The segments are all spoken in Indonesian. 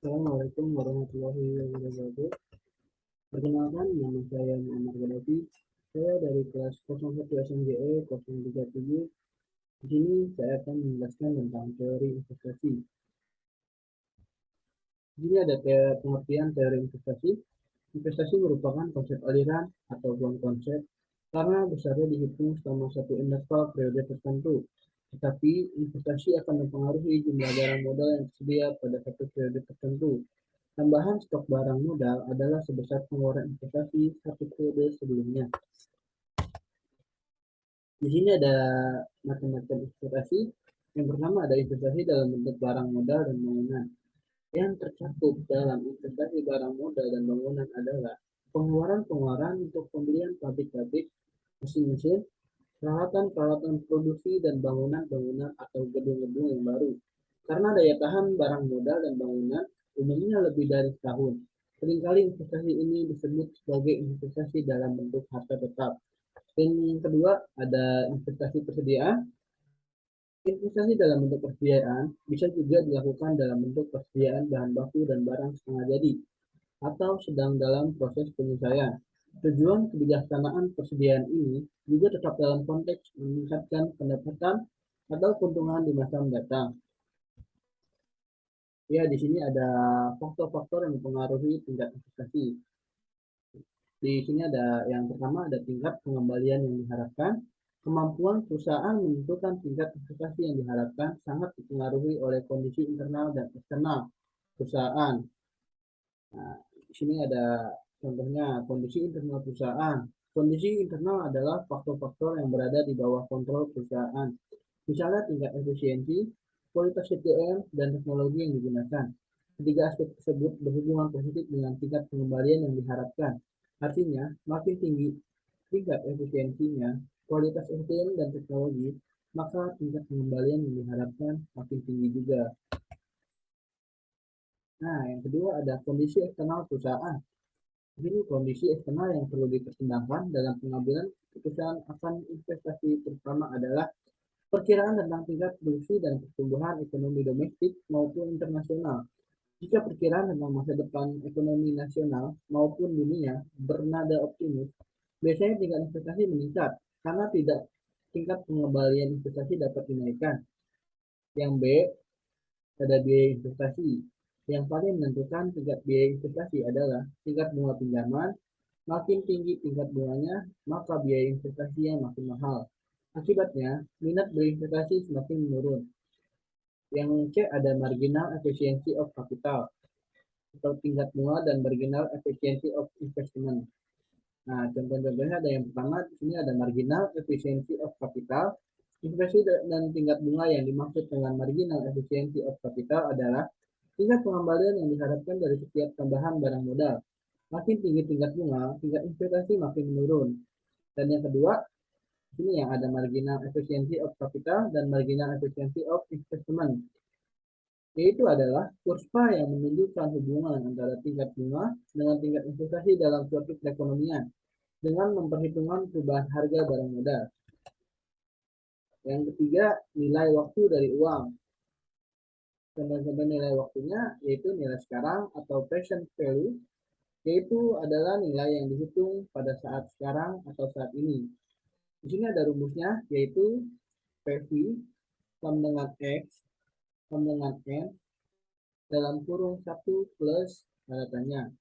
Assalamualaikum warahmatullahi wabarakatuh. Perkenalkan, nama saya Muhammad Gaddafi. Saya dari kelas 01 SMGE 037. Di sini saya akan menjelaskan tentang teori investasi. Di sini ada pengertian teori investasi. Investasi merupakan konsep aliran ataupun konsep karena besarnya dihitung selama satu interval periode tertentu. Tetapi investasi akan mempengaruhi jumlah barang modal yang tersedia pada satu periode tertentu. Tambahan stok barang modal adalah sebesar pengeluaran investasi satu periode sebelumnya. Di sini ada macam-macam investasi. Yang pertama ada investasi dalam bentuk barang modal dan bangunan. Yang tercakup dalam investasi barang modal dan bangunan adalah pengeluaran-pengeluaran untuk pembelian pabrik-pabrik, mesin-mesin, peralatan-peralatan produksi, dan bangunan-bangunan atau gedung-gedung yang baru. Karena daya tahan barang modal dan bangunan umumnya lebih dari setahun. Seringkali investasi ini disebut sebagai investasi dalam bentuk harta tetap. Dan yang kedua ada investasi persediaan. Investasi dalam bentuk persediaan bisa juga dilakukan dalam bentuk persediaan bahan baku dan barang setengah jadi atau sedang dalam proses penyelesaian. Tujuan kebijaksanaan persediaan ini juga tetap dalam konteks meningkatkan pendapatan atau keuntungan di masa mendatang. Ya, di sini ada faktor-faktor yang mempengaruhi tingkat investasi. Di sini ada yang pertama ada tingkat pengembalian yang diharapkan. Kemampuan perusahaan menentukan tingkat investasi yang diharapkan sangat dipengaruhi oleh kondisi internal dan eksternal perusahaan. Nah, di sini ada contohnya kondisi internal perusahaan. Kondisi internal adalah faktor-faktor yang berada di bawah kontrol perusahaan. Misalnya tingkat efisiensi, kualitas SDM, dan teknologi yang digunakan. Ketiga aspek tersebut berhubungan positif dengan tingkat pengembalian yang diharapkan. Artinya, makin tinggi tingkat efisiensinya, kualitas SDM dan teknologi, maka tingkat pengembalian yang diharapkan makin tinggi juga. Nah, yang kedua ada kondisi eksternal perusahaan. Ini kondisi eksternal yang perlu dipertimbangkan dalam pengambilan keputusan akan investasi terutama adalah perkiraan tentang tingkat produksi dan pertumbuhan ekonomi domestik maupun internasional. Jika perkiraan tentang masa depan ekonomi nasional maupun dunia bernada optimis, biasanya tingkat investasi meningkat karena tidak tingkat pengembalian investasi dapat dinaikkan. Yang B, ada biaya investasi. Yang paling menentukan tingkat biaya investasi adalah tingkat bunga pinjaman. Makin tinggi tingkat bunganya, maka biaya investasinya makin mahal. Akibatnya, minat berinvestasi semakin menurun. Yang C ada marginal efficiency of capital atau tingkat bunga dan marginal efficiency of investment. Nah, contoh-contohnya ada yang pertama, di sini ada marginal efficiency of capital. Investasi dan tingkat bunga yang dimaksud dengan marginal efficiency of capital adalah tingkat pengembalian yang diharapkan dari setiap tambahan barang modal. Makin tinggi tingkat bunga, tingkat investasi makin menurun. Dan yang kedua, ini yang ada marginal efficiency of capital dan marginal efficiency of investment. Yaitu adalah kurva yang menunjukkan hubungan antara tingkat bunga dengan tingkat investasi dalam suatu perekonomian dengan memperhitungkan perubahan harga barang modal. Yang ketiga, nilai waktu dari uang. Contoh-contoh nilai waktunya yaitu nilai sekarang atau present value, yaitu adalah nilai yang dihitung pada saat sekarang atau saat ini. Di sini ada rumusnya yaitu PV sama dengan X sama dengan N dalam kurung 1 plus tanda tanya.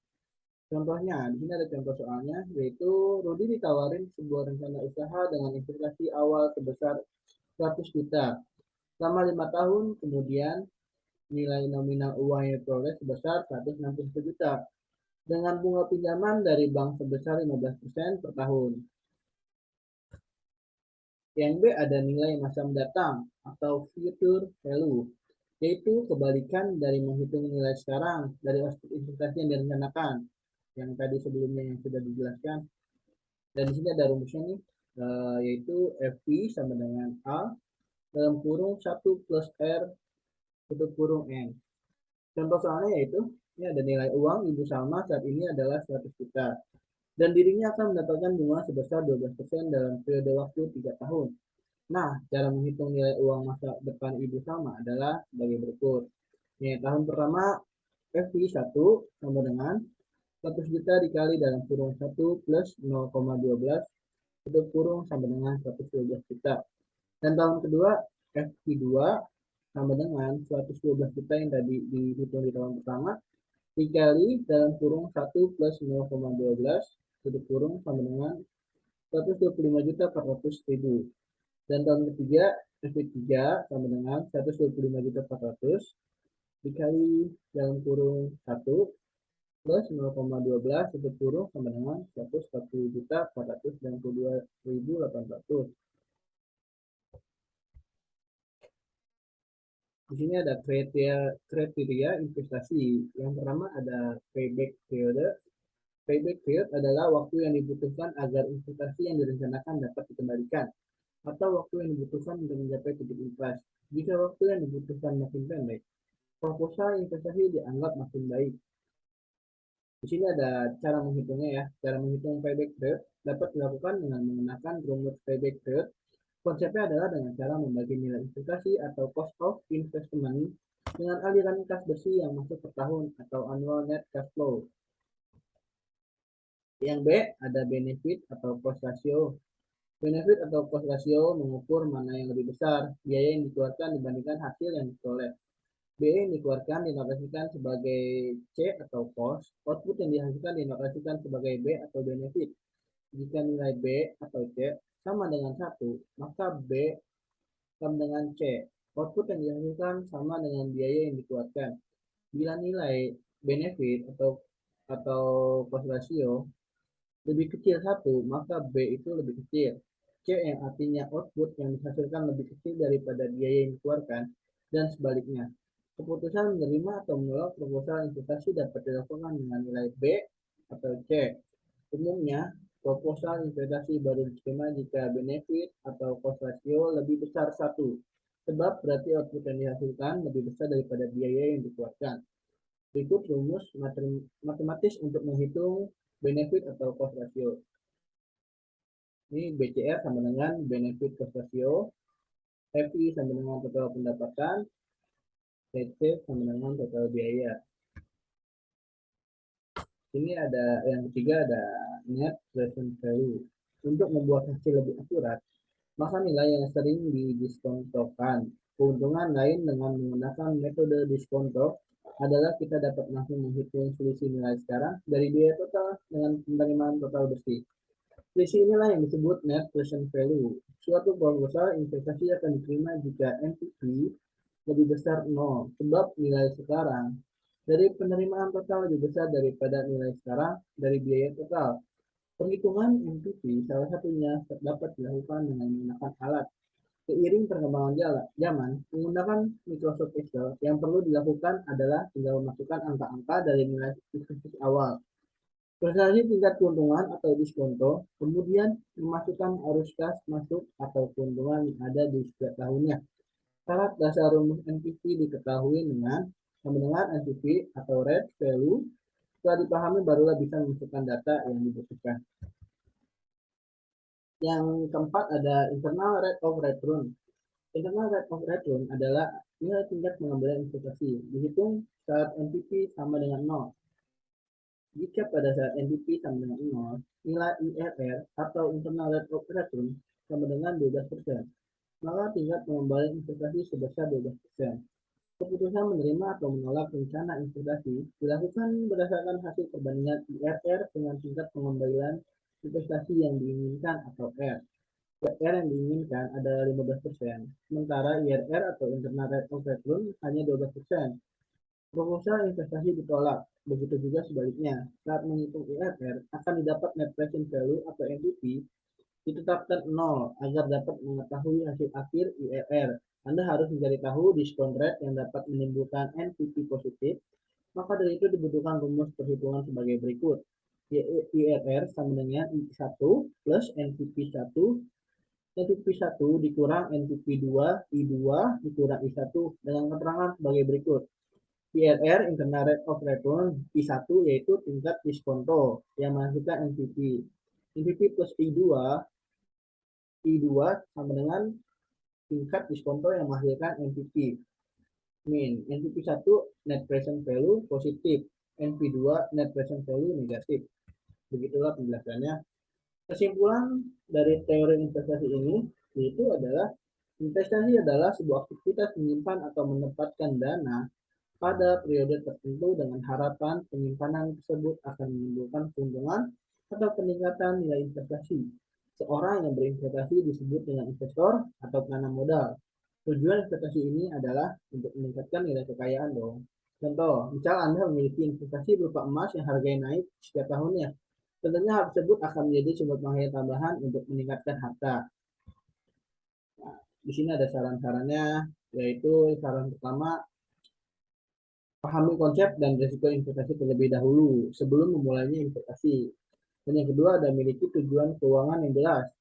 Contohnya, di sini ada contoh soalnya, yaitu Rudi ditawarin sebuah rencana usaha dengan investasi awal sebesar 100 juta. Selama 5 tahun kemudian nilai nominal uang yang diperoleh sebesar 160 juta dengan bunga pinjaman dari bank sebesar 15% per tahun. Yang B ada nilai masa mendatang atau future value, yaitu kebalikan dari menghitung nilai sekarang dari aspek investasi yang direncanakan. Yang tadi sebelumnya yang sudah dijelaskan. Dan di sini ada rumusnya nih, yaitu FV sama dengan A dalam kurung 1 plus R tutup kurung N. Contoh soalnya yaitu, ini ada nilai uang Ibu Salma saat ini adalah 100 juta. Dan dirinya akan mendapatkan bunga sebesar 12% dalam periode waktu 3 tahun. Nah, cara menghitung nilai uang masa depan Ibu Salma adalah sebagai berikut. Tahun pertama FI1 sama dengan 100 juta dikali dalam kurung 1 plus 0,12 tutup kurung sama dengan 112 juta. Dan tahun kedua FI2 sama dengan 112 juta yang tadi dihitung di tahun pertama dikali dalam kurung 1 plus 0,12 tutup kurung sama dengan 125 juta 400 ribu. Dan tahun ketiga FI3 sama dengan 125 juta 400 dikali dalam kurung 1 plus 0,12 tutup kurung sama dengan 140 juta 492.800. Di sini ada kriteria investasi. Yang pertama ada payback period. Payback period adalah waktu yang dibutuhkan agar investasi yang direncanakan dapat dikembalikan, atau waktu yang dibutuhkan untuk mencapai titik impas. Jika waktu yang dibutuhkan makin pendek, proposal investasi dianggap makin baik. Di sini ada cara menghitungnya ya. Cara menghitung payback period dapat dilakukan dengan menggunakan rumus payback period. Konsepnya adalah dengan cara membagi nilai investasi atau cost of investment dengan aliran kas bersih yang masuk per tahun atau annual net cash flow. Yang B ada benefit atau cost ratio. Benefit atau cost ratio mengukur mana yang lebih besar biaya yang dikeluarkan dibandingkan hasil yang diperoleh. B yang dikeluarkan dinotasikan sebagai C atau cost, output yang dihasilkan dinotasikan sebagai B atau benefit. Jika nilai B atau C sama dengan 1, maka B sama dengan C. Output yang dihasilkan sama dengan biaya yang dikeluarkan. Bila nilai benefit atau cost ratio lebih kecil 1, maka B itu lebih kecil. C yang artinya output yang dihasilkan lebih kecil daripada biaya yang dikeluarkan, dan sebaliknya. Keputusan menerima atau menolak proposal investasi dapat dilakukan dengan nilai B atau C. Umumnya, proposal investasi baru diterima jika benefit atau cost ratio lebih besar 1, sebab berarti output yang dihasilkan lebih besar daripada biaya yang dikeluarkan. Berikut rumus matematis untuk menghitung benefit atau cost ratio. Ini BCR sama dengan benefit cost ratio, FI sama dengan total pendapatan, TC sama dengan total biaya. Ini ada yang ketiga ada net present value. Untuk membuat hasil lebih akurat, maka nilai yang sering didiskontokan. Keuntungan lain dengan menggunakan metode diskonto adalah kita dapat langsung menghitung selisih nilai sekarang dari biaya total dengan penerimaan total bersih. Selisih inilah yang disebut net present value. Suatu proposal investasi akan diterima jika NPV lebih besar 0, sebab nilai sekarang dari penerimaan total lebih besar daripada nilai sekarang dari biaya total. Perhitungan NPV salah satunya dapat dilakukan dengan menggunakan alat. Seiring perkembangan zaman, menggunakan Microsoft Excel, yang perlu dilakukan adalah tinggal memasukkan angka-angka dari nilai investasi awal. Presentasi tingkat keuntungan atau diskonto, kemudian memasukkan arus kas masuk atau keuntungan yang ada di setiap tahunnya. Syarat dasar rumus NPV diketahui dengan mendengar NPV atau rate value. Setelah dipahami barulah bisa memasukkan data yang dibutuhkan. Yang keempat ada internal rate of return. Internal rate of return adalah nilai tingkat pengembalian investasi dihitung saat NPV sama dengan 0. Jika pada saat NPV sama dengan 0, nilai IRR atau internal rate of return sama dengan 12%, maka tingkat pengembalian investasi sebesar 12%. Keputusan menerima atau menolak rencana investasi dilakukan berdasarkan hasil perbandingan IRR dengan tingkat pengembalian investasi yang diinginkan atau R. IRR yang diinginkan adalah 15%, sementara IRR atau internal rate of return hanya 12%. Proposal investasi ditolak. Begitu juga sebaliknya, saat menghitung IRR akan didapat net present value atau NPV ditetapkan 0 agar dapat mengetahui hasil akhir IRR. Anda harus mencari tahu diskon rate yang dapat menimbulkan NPV positif. Maka dari itu dibutuhkan rumus perhitungan sebagai berikut. IRR sama dengan I1 plus NPV1. NPV1 dikurang NPV2, I2 dikurang I1 dengan keterangan sebagai berikut. IRR, internal rate of return, I1 yaitu tingkat diskonto yang menghasilkan NPV. NPV plus I2 sama dengan tingkat diskonto yang menghasilkan NPV. min. NPV1 net present value positif, NP2 net present value negatif. Begitulah penjelasannya. Kesimpulan dari teori investasi ini yaitu adalah investasi adalah sebuah aktivitas menyimpan atau menempatkan dana pada periode tertentu dengan harapan penyimpanan tersebut akan menimbulkan keuntungan atau peningkatan nilai investasi. Seorang yang berinvestasi disebut dengan investor atau penanam modal. Tujuan investasi ini adalah untuk meningkatkan nilai kekayaan dong. Contoh, misal Anda memiliki investasi berupa emas yang harganya naik setiap tahunnya. Tentunya hal tersebut akan menjadi sumber penghasilan tambahan untuk meningkatkan harta. Nah, di sini ada saran-sarannya, yaitu saran pertama, pahami konsep dan risiko investasi terlebih dahulu sebelum memulainya investasi. Dan yang kedua ada memiliki tujuan keuangan yang jelas.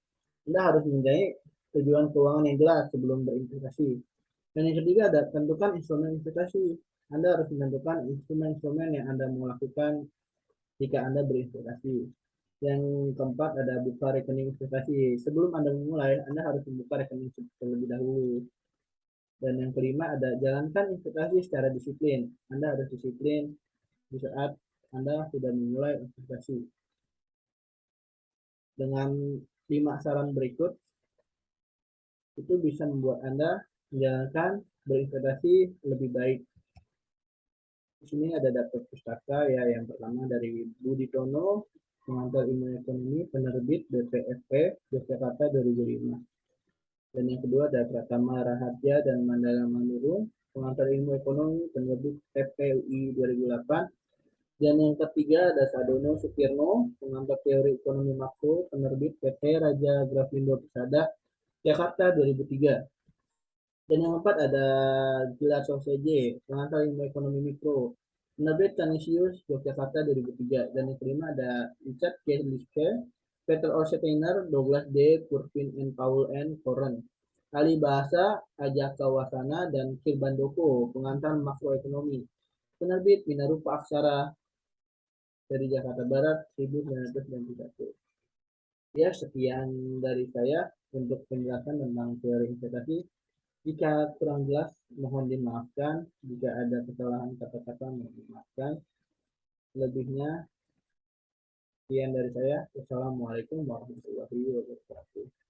Anda harus mempunyai tujuan keuangan yang jelas sebelum berinvestasi. Dan yang ketiga ada tentukan instrumen investasi. Anda harus menentukan instrumen-instrumen yang Anda mau lakukan jika Anda berinvestasi. Yang keempat ada buka rekening investasi. Sebelum Anda memulai, Anda harus membuka rekening terlebih dahulu. Dan yang kelima ada jalankan investasi secara disiplin. Anda harus disiplin di saat Anda sudah memulai investasi. Dengan 5 saran berikut, itu bisa membuat Anda menjalankan berinvestasi lebih baik. Di sini ada daftar pustaka ya, yang pertama dari Budi Tono, pengantar ilmu ekonomi, penerbit BPFP, Yogyakarta 2005. Dan yang kedua ada Pratama Raharja dan Mandala Manurung, pengantar ilmu ekonomi, penerbit FPUI 2008. Dan yang ketiga ada Sadono Sukirno, pengantar teori ekonomi makro, penerbit PT Raja Grafindo Persada, Jakarta 2003. Dan yang keempat ada Gilar Soseje, pengantar ilmu ekonomi mikro, penerbit Canisius, Yogyakarta 2003. Dan yang kelima ada Richard K. Liske, Peter Orsteiner, Douglas D. Purvin N. Paul N. Koren. Ahli bahasa Ajaka Wasana dan Kirbandoko, pengantar makroekonomi. Penerbit Binarupa Aksara dari Jakarta Barat 1991. Ya, sekian dari saya untuk penjelasan tentang teori investasi. Jika kurang jelas, mohon dimaafkan. Jika ada kesalahan kata-kata, mohon dimaafkan. Lebihnya, sekian dari saya. Wassalamualaikum warahmatullahi wabarakatuh.